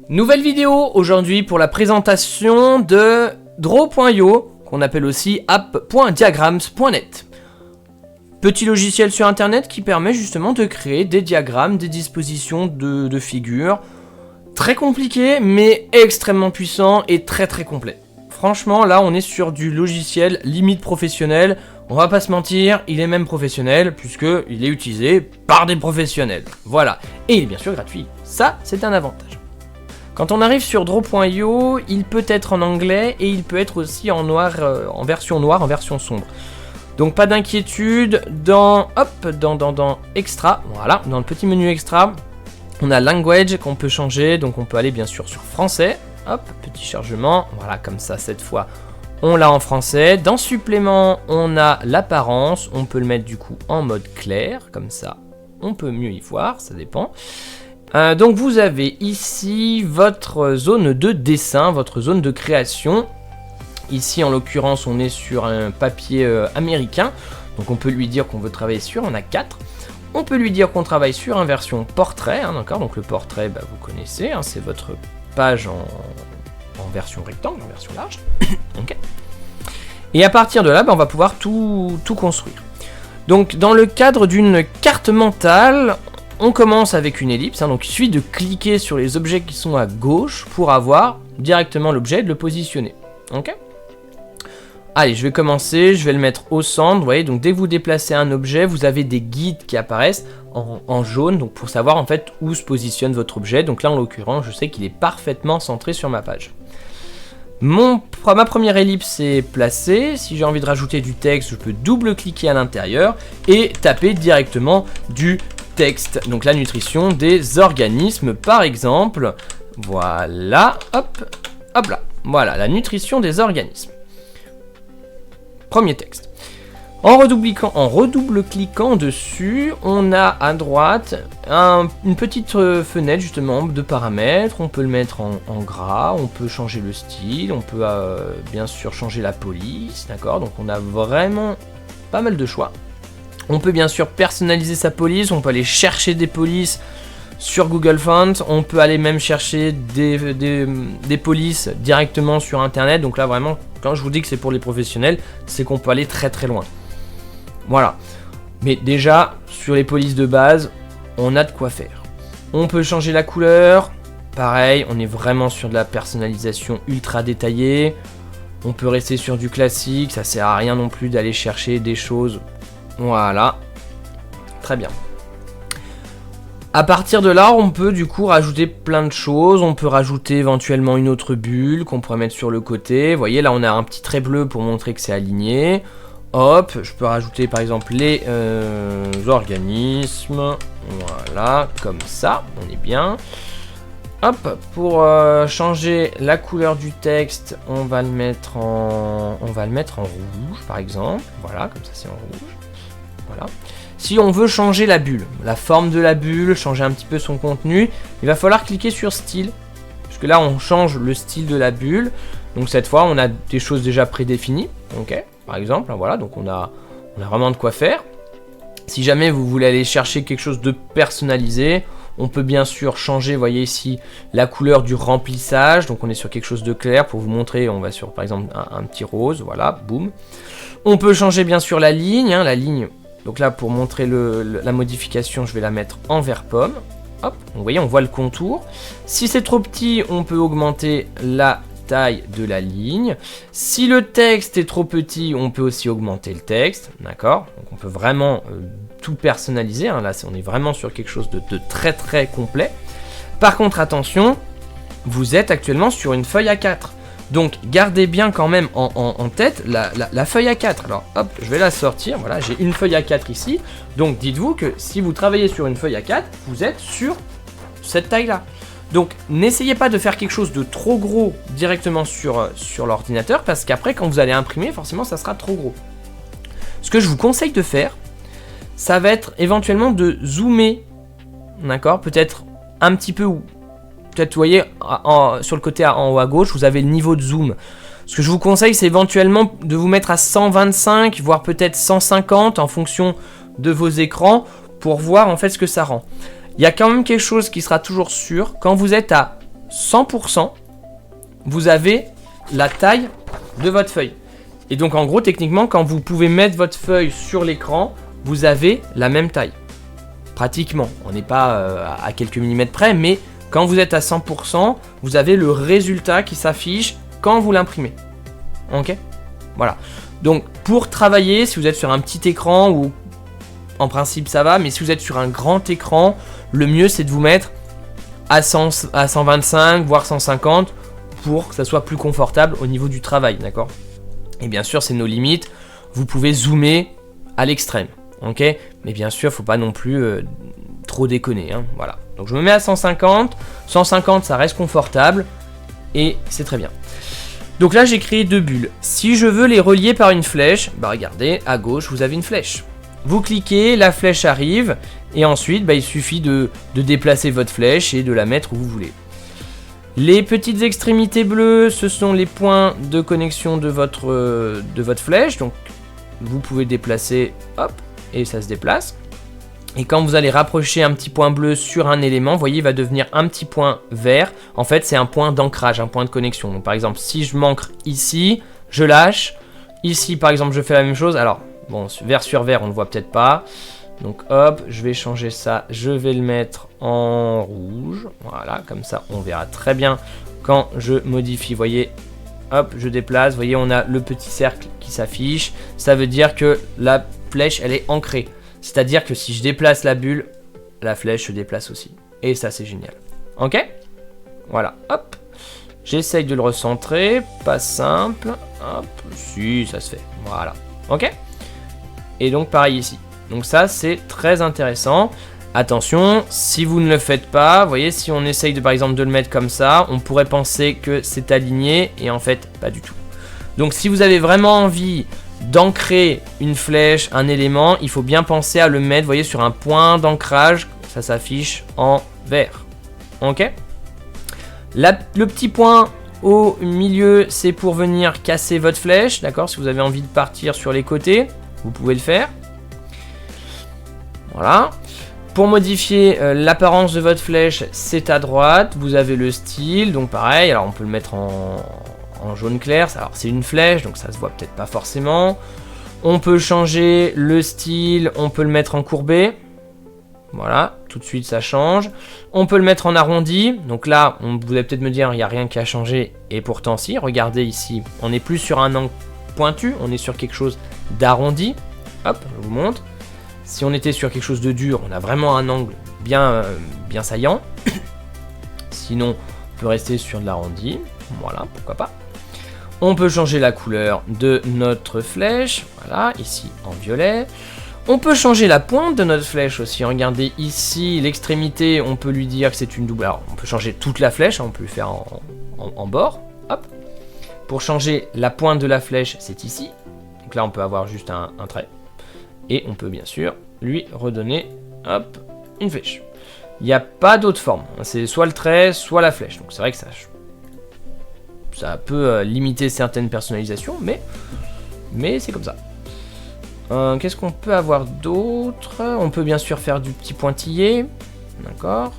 Nouvelle vidéo aujourd'hui pour la présentation de Draw.io, qu'on appelle aussi app.diagrams.net. Petit logiciel sur internet qui permet justement de créer des diagrammes, des dispositions de figures. Très compliqué mais extrêmement puissant et très complet. Franchement là on est sur du logiciel limite professionnel. On va pas se mentir, il est même professionnel puisqu'il est utilisé par des professionnels. Voilà, et il est bien sûr gratuit. Ça c'est un avantage. Quand on arrive sur Draw.io, il peut être en anglais et il peut être aussi en version noire, en version sombre. Donc pas d'inquiétude, dans Extra, voilà, dans le petit menu Extra, on a Language qu'on peut changer, donc on peut aller bien sûr sur Français, hop, petit chargement, voilà, comme ça cette fois, on l'a en français. Dans Supplément, on a l'apparence, on peut le mettre du coup en mode clair, comme ça, on peut mieux y voir, ça dépend. Donc vous avez ici votre zone de dessin, votre zone de création. Ici en l'occurrence on est sur un papier américain. Donc on peut lui dire qu'on veut travailler sur, on a 4. On peut lui dire qu'on travaille sur une version portrait, d'accord. Donc le portrait, vous connaissez, c'est votre page en version rectangle, en version large. Okay. Et à partir de là, on va pouvoir tout construire. Donc dans le cadre d'une carte mentale, on commence avec une ellipse, donc il suffit de cliquer sur les objets qui sont à gauche pour avoir directement l'objet et de le positionner. Ok. Allez, je vais commencer, je vais le mettre au centre, vous voyez, donc dès que vous déplacez un objet, vous avez des guides qui apparaissent en jaune, donc pour savoir en fait où se positionne votre objet. Donc là en l'occurrence, je sais qu'il est parfaitement centré sur ma page. Ma première ellipse est placée. Si j'ai envie de rajouter du texte, je peux double-cliquer à l'intérieur et taper directement du texte. Donc la nutrition des organismes par exemple. Voilà, hop là. Voilà, la nutrition des organismes. Premier texte. En redouble-cliquant dessus, on a à droite une petite fenêtre justement de paramètres. On peut le mettre en gras, on peut changer le style, on peut bien sûr changer la police, d'accord. Donc on a vraiment pas mal de choix. On peut bien sûr personnaliser sa police, on peut aller chercher des polices sur Google Fonts, on peut aller même chercher des polices directement sur internet. Donc là vraiment, quand je vous dis que c'est pour les professionnels, c'est qu'on peut aller très loin. Voilà. Mais déjà, sur les polices de base, on a de quoi faire. On peut changer la couleur, pareil, on est vraiment sur de la personnalisation ultra détaillée. On peut rester sur du classique, ça sert à rien non plus d'aller chercher des choses. Voilà, très bien. À partir de là, on peut du coup rajouter plein de choses. On peut rajouter éventuellement une autre bulle qu'on pourrait mettre sur le côté. Vous voyez, là on a un petit trait bleu pour montrer que c'est aligné. Hop, je peux rajouter par exemple les organismes. Voilà, comme ça, on est bien. Hop, pour changer la couleur du texte, on va le mettre en rouge par exemple. Voilà, comme ça c'est en rouge. Voilà. Si on veut changer la bulle, la forme de la bulle, changer un petit peu son contenu, il va falloir cliquer sur style. Parce que là, on change le style de la bulle. Donc cette fois, on a des choses déjà prédéfinies. Ok, par exemple, voilà, donc on a vraiment de quoi faire. Si jamais vous voulez aller chercher quelque chose de personnalisé, on peut bien sûr changer, vous voyez ici, la couleur du remplissage. Donc on est sur quelque chose de clair pour vous montrer. On va sur par exemple un petit rose, voilà, boum. On peut changer bien sûr la ligne, la ligne. Donc là, pour montrer la modification, je vais la mettre en vert pomme. Hop, vous voyez, on voit le contour. Si c'est trop petit, on peut augmenter la taille de la ligne. Si le texte est trop petit, on peut aussi augmenter le texte. D'accord? Donc on peut vraiment tout personnaliser. Là, on est vraiment sur quelque chose de très complet. Par contre, attention, vous êtes actuellement sur une feuille A4. Donc gardez bien quand même en tête la feuille A4. Alors hop, je vais la sortir, voilà, j'ai une feuille A4 ici. Donc dites-vous que si vous travaillez sur une feuille A4, vous êtes sur cette taille-là. Donc n'essayez pas de faire quelque chose de trop gros directement sur l'ordinateur, parce qu'après quand vous allez imprimer, forcément ça sera trop gros. Ce que je vous conseille de faire, ça va être éventuellement de zoomer, d'accord, peut-être un petit peu où. Peut-être, vous voyez, sur le côté en haut à gauche, vous avez le niveau de zoom. Ce que je vous conseille, c'est éventuellement de vous mettre à 125, voire peut-être 150 en fonction de vos écrans pour voir en fait ce que ça rend. Il y a quand même quelque chose qui sera toujours sûr. Quand vous êtes à 100%, vous avez la taille de votre feuille. Et donc en gros, techniquement, quand vous pouvez mettre votre feuille sur l'écran, vous avez la même taille. Pratiquement, on n'est pas à quelques millimètres près, mais quand vous êtes à 100%, vous avez le résultat qui s'affiche quand vous l'imprimez. Ok? Voilà. Donc pour travailler, si vous êtes sur un petit écran, ou en principe ça va, mais si vous êtes sur un grand écran, le mieux c'est de vous mettre à 125, voire 150, pour que ça soit plus confortable au niveau du travail, d'accord? Et bien sûr, c'est nos limites. Vous pouvez zoomer à l'extrême, ok? Mais bien sûr, faut pas non plus trop déconner, hein, voilà. Donc je me mets à 150. 150, ça reste confortable et c'est très bien. Donc là, j'ai créé 2 bulles. Si je veux les relier par une flèche, bah regardez, à gauche, vous avez une flèche. Vous cliquez, la flèche arrive et ensuite, bah, il suffit de déplacer votre flèche et de la mettre où vous voulez. Les petites extrémités bleues, ce sont les points de connexion de votre flèche. Donc, vous pouvez déplacer, hop, et ça se déplace. Et quand vous allez rapprocher un petit point bleu sur un élément, vous voyez, il va devenir un petit point vert. En fait, c'est un point d'ancrage, un point de connexion. Donc, par exemple, si je m'ancre ici, je lâche. Ici, par exemple, je fais la même chose. Alors, bon, vert sur vert, on ne le voit peut-être pas. Donc hop, je vais changer ça, je vais le mettre en rouge, voilà, comme ça on verra très bien quand je modifie, vous voyez, hop, je déplace, vous voyez, on a le petit cercle qui s'affiche, ça veut dire que la flèche, elle est ancrée, c'est-à-dire que si je déplace la bulle, la flèche se déplace aussi, et ça c'est génial, ok? Voilà, hop, j'essaye de le recentrer, pas simple, hop, si, ça se fait, voilà, ok? Et donc pareil ici. Donc ça, c'est très intéressant. Attention, si vous ne le faites pas, vous voyez, si on essaye de, par exemple, de le mettre comme ça, on pourrait penser que c'est aligné, et en fait, pas du tout. Donc si vous avez vraiment envie d'ancrer une flèche, un élément, il faut bien penser à le mettre, vous voyez, sur un point d'ancrage, ça s'affiche en vert. Ok? Le petit point au milieu, c'est pour venir casser votre flèche, d'accord? Si vous avez envie de partir sur les côtés, vous pouvez le faire. Voilà. Pour modifier l'apparence de votre flèche, c'est à droite. Vous avez le style, donc pareil. Alors on peut le mettre en jaune clair. Alors c'est une flèche, donc ça se voit peut-être pas forcément. On peut changer le style, on peut le mettre en courbé. Voilà, tout de suite ça change. On peut le mettre en arrondi. Donc là, vous allez peut-être me dire, il n'y a rien qui a changé. Et pourtant si, regardez ici, on n'est plus sur un angle pointu, on est sur quelque chose d'arrondi. Hop, je vous montre. Si on était sur quelque chose de dur, on a vraiment un angle bien saillant. Sinon, on peut rester sur de l'arrondi. Voilà, pourquoi pas. On peut changer la couleur de notre flèche. Voilà, ici en violet. On peut changer la pointe de notre flèche aussi. Regardez ici, l'extrémité, on peut lui dire que c'est une double. Alors, on peut changer toute la flèche, on peut le faire en bord. Hop. Pour changer la pointe de la flèche, c'est ici. Donc là, on peut avoir juste un trait. Et on peut bien sûr lui redonner, hop, une flèche. Il n'y a pas d'autre forme. C'est soit le trait, soit la flèche. Donc c'est vrai que ça peut limiter certaines personnalisations, mais c'est comme ça. Qu'est-ce qu'on peut avoir d'autre? On peut bien sûr faire du petit pointillé. D'accord.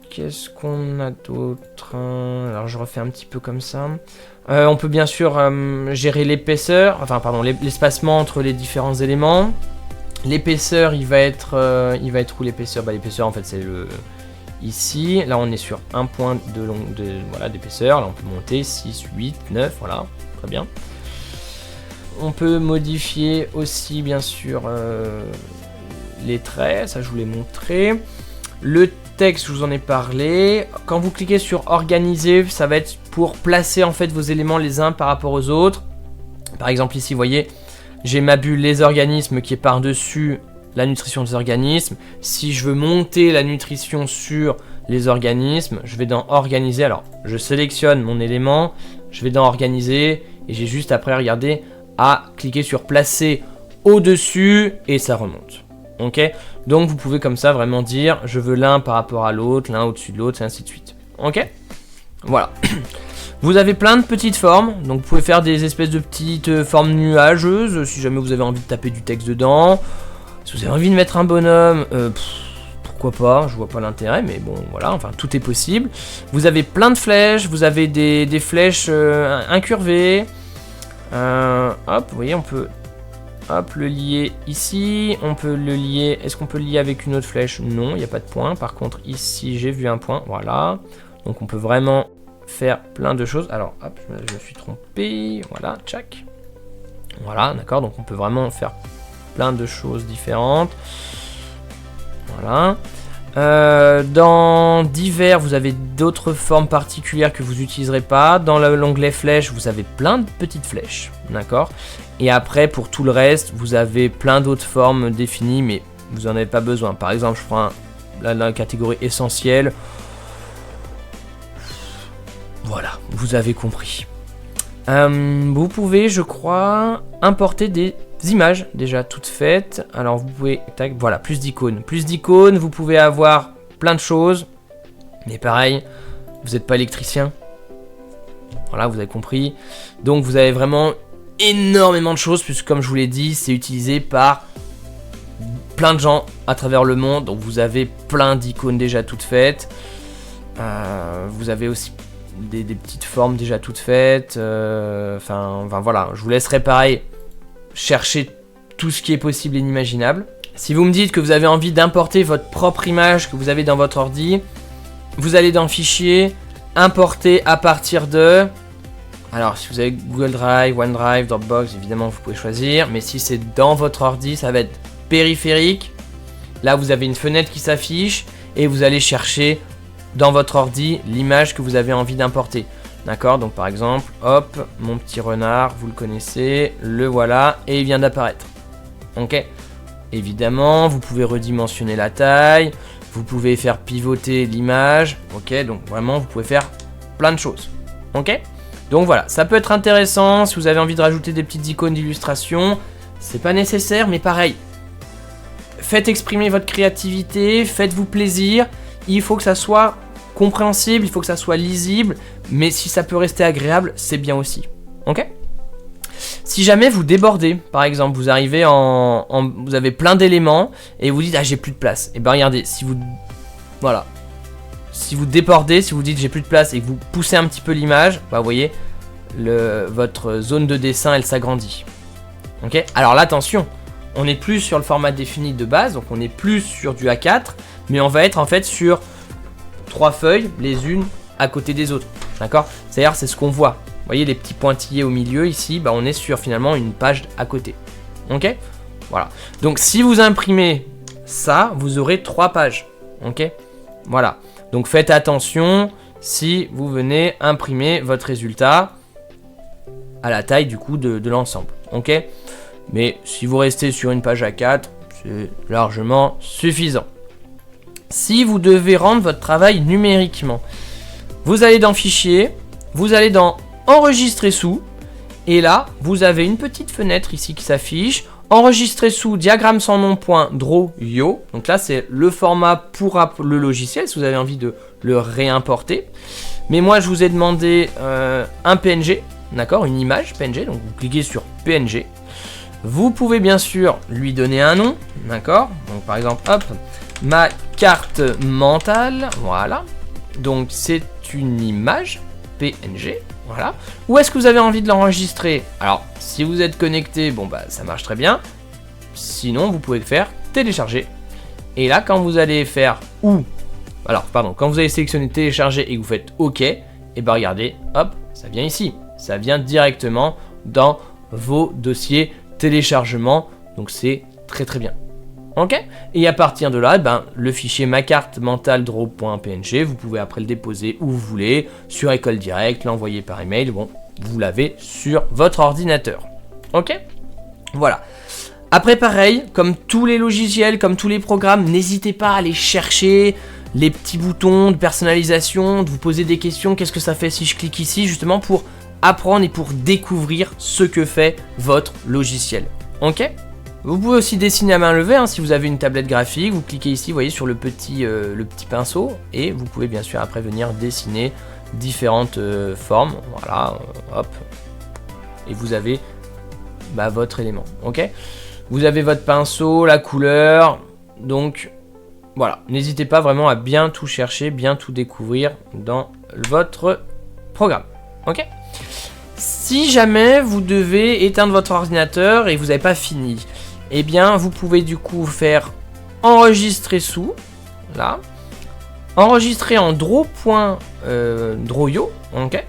Qu'est-ce qu'on a d'autre? Alors je refais un petit peu comme ça. On peut bien sûr gérer l'épaisseur, enfin pardon, l'espacement entre les différents éléments. L'épaisseur, il va être où l'épaisseur? Bah l'épaisseur en fait c'est ici. Là on est sur un point d'épaisseur. Là on peut monter 6, 8, 9, voilà, très bien. On peut modifier aussi bien sûr les traits, ça je vous l'ai montré. Le texte, je vous en ai parlé. Quand vous cliquez sur organiser, ça va être pour placer en fait vos éléments les uns par rapport aux autres. Par exemple ici, vous voyez, j'ai ma bulle les organismes qui est par-dessus la nutrition des organismes. Si je veux monter la nutrition sur les organismes, je vais dans organiser. Alors, je sélectionne mon élément, je vais dans organiser et j'ai juste après, regardez, à cliquer sur placer au-dessus et ça remonte. Ok, donc vous pouvez comme ça vraiment dire je veux l'un par rapport à l'autre, l'un au-dessus de l'autre, et ainsi de suite. Ok, voilà. Vous avez plein de petites formes, donc vous pouvez faire des espèces de petites formes nuageuses si jamais vous avez envie de taper du texte dedans. Si vous avez envie de mettre un bonhomme, pourquoi pas, je vois pas l'intérêt, mais bon, voilà, enfin, tout est possible. Vous avez plein de flèches, vous avez des flèches incurvées. Hop, vous voyez, on peut le lier ici, on peut le lier, est-ce qu'on peut le lier avec une autre flèche? Non, il n'y a pas de point, par contre, ici, j'ai vu un point, voilà. Donc, on peut vraiment faire plein de choses. Alors, hop, je me suis trompé, voilà, tchac. Voilà, d'accord, donc on peut vraiment faire plein de choses différentes. Voilà. Dans divers, vous avez d'autres formes particulières que vous n'utiliserez pas. Dans l'onglet flèches, vous avez plein de petites flèches, d'accord. Et après, pour tout le reste, vous avez plein d'autres formes définies, mais vous n'en avez pas besoin. Par exemple, je prends la catégorie essentielle. Voilà, vous avez compris. Vous pouvez, je crois, importer des images déjà toutes faites. Alors vous pouvez, tac, voilà, plus d'icônes. Plus d'icônes, vous pouvez avoir plein de choses. Mais pareil, vous n'êtes pas électricien. Voilà, vous avez compris. Donc vous avez vraiment énormément de choses, puisque comme je vous l'ai dit, c'est utilisé par plein de gens à travers le monde. Donc vous avez plein d'icônes déjà toutes faites. Vous avez aussi des petites formes déjà toutes faites. Enfin voilà, je vous laisserai pareil chercher tout ce qui est possible et inimaginable. Si vous me dites que vous avez envie d'importer votre propre image que vous avez dans votre ordi, vous allez dans Fichier, Importer à partir de... Alors si vous avez Google Drive, OneDrive, Dropbox, évidemment vous pouvez choisir. Mais si c'est dans votre ordi, ça va être Périphérique. Là vous avez une fenêtre qui s'affiche et vous allez chercher dans votre ordi l'image que vous avez envie d'importer. D'accord, donc par exemple, hop, mon petit renard, vous le connaissez, le voilà, et il vient d'apparaître. Ok. Évidemment, vous pouvez redimensionner la taille, vous pouvez faire pivoter l'image, ok, donc vraiment, vous pouvez faire plein de choses. Ok. Donc voilà, ça peut être intéressant si vous avez envie de rajouter des petites icônes d'illustration, c'est pas nécessaire, mais pareil. Faites exprimer votre créativité, faites-vous plaisir, il faut que ça soit compréhensible, il faut que ça soit lisible, mais si ça peut rester agréable, c'est bien aussi. Ok. Si jamais vous débordez, par exemple, vous arrivez vous avez plein d'éléments et vous dites ah j'ai plus de place. Et ben regardez, si vous débordez, si vous dites j'ai plus de place et que vous poussez un petit peu l'image, bah vous voyez votre zone de dessin elle s'agrandit. Ok. Alors là attention, on n'est plus sur le format défini de base, donc on est plus sur du A4, mais on va être en fait sur 3 feuilles, les unes à côté des autres, d'accord. C'est-à-dire c'est ce qu'on voit. Vous voyez les petits pointillés au milieu ici, bah on est sur finalement une page à côté. Ok. Voilà. Donc si vous imprimez ça, vous aurez 3 pages. Ok. Voilà. Donc faites attention si vous venez imprimer votre résultat à la taille du coup de l'ensemble. Ok. Mais si vous restez sur une page A4, c'est largement suffisant. Si vous devez rendre votre travail numériquement, vous allez dans Fichier, vous allez dans Enregistrer sous, et là, vous avez une petite fenêtre ici qui s'affiche. Enregistrer sous diagramme sans nom.draw.io. Donc là, c'est le format pour le logiciel, si vous avez envie de le réimporter. Mais moi, je vous ai demandé un PNG, d'accord, une image PNG. Donc vous cliquez sur PNG. Vous pouvez bien sûr lui donner un nom, d'accord. Donc par exemple, hop, ma carte mentale, voilà. Donc c'est une image PNG, voilà. Où est-ce que vous avez envie de l'enregistrer? Alors, si vous êtes connecté, bon bah ça marche très bien. Sinon, vous pouvez faire télécharger. Et là, quand vous allez faire quand vous allez sélectionner télécharger et que vous faites OK, et bah regardez, hop, ça vient ici. Ça vient directement dans vos dossiers téléchargement. Donc c'est très très bien. Ok. Et à partir de là, le fichier ma carte mentale draw.png, vous pouvez après le déposer où vous voulez, sur École Directe, l'envoyer par email. Bon, vous l'avez sur votre ordinateur. Ok. Voilà. Après pareil, comme tous les logiciels, comme tous les programmes, n'hésitez pas à aller chercher les petits boutons de personnalisation, de vous poser des questions. Qu'est-ce que ça fait si je clique ici, justement pour apprendre et pour découvrir ce que fait votre logiciel. Ok. Vous pouvez aussi dessiner à main levée, si vous avez une tablette graphique, vous cliquez ici, vous voyez, sur le petit pinceau, et vous pouvez bien sûr après venir dessiner différentes formes, voilà, hop, et vous avez votre élément, ok. Vous avez votre pinceau, la couleur, donc Voilà, n'hésitez pas vraiment à bien tout chercher, bien tout découvrir dans votre programme. Ok? Si jamais vous devez éteindre votre ordinateur et vous n'avez pas fini, eh bien vous pouvez du coup faire enregistrer sous, là, enregistrer en draw.io, ok?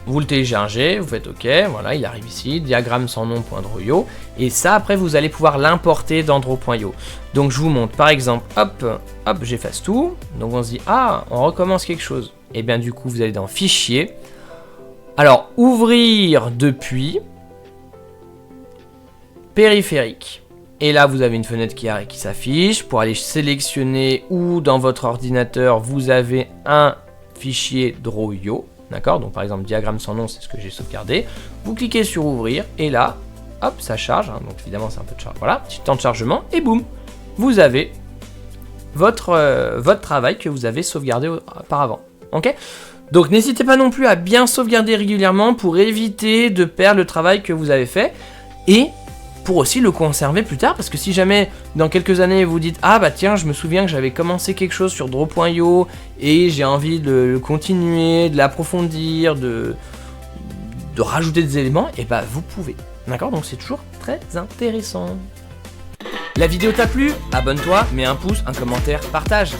Vous le téléchargez, vous faites OK, voilà, il arrive ici, diagramme sans nom.draw.io, et ça, après, vous allez pouvoir l'importer dans draw.io. Donc, je vous montre, par exemple, hop, j'efface tout, donc on se dit, ah, on recommence quelque chose. Et bien, du coup, vous allez dans Fichier, alors, ouvrir depuis, périphérique. Et là, vous avez une fenêtre qui s'affiche, pour aller sélectionner où dans votre ordinateur, vous avez un fichier draw.io. D'accord, donc par exemple diagramme sans nom, c'est ce que j'ai sauvegardé. Vous cliquez sur ouvrir et là, hop, ça charge. Hein, donc évidemment c'est un peu de charge. Voilà, petit temps de chargement et boum, vous avez votre travail que vous avez sauvegardé auparavant. Ok, donc n'hésitez pas non plus à bien sauvegarder régulièrement pour éviter de perdre le travail que vous avez fait et pour aussi le conserver plus tard, parce que si jamais dans quelques années vous dites ah bah tiens je me souviens que j'avais commencé quelque chose sur draw.io et j'ai envie de le continuer, de l'approfondir, de rajouter des éléments, et bah vous pouvez, d'accord, donc c'est toujours très intéressant. La vidéo t'a plu? Abonne-toi, mets un pouce, un commentaire, partage.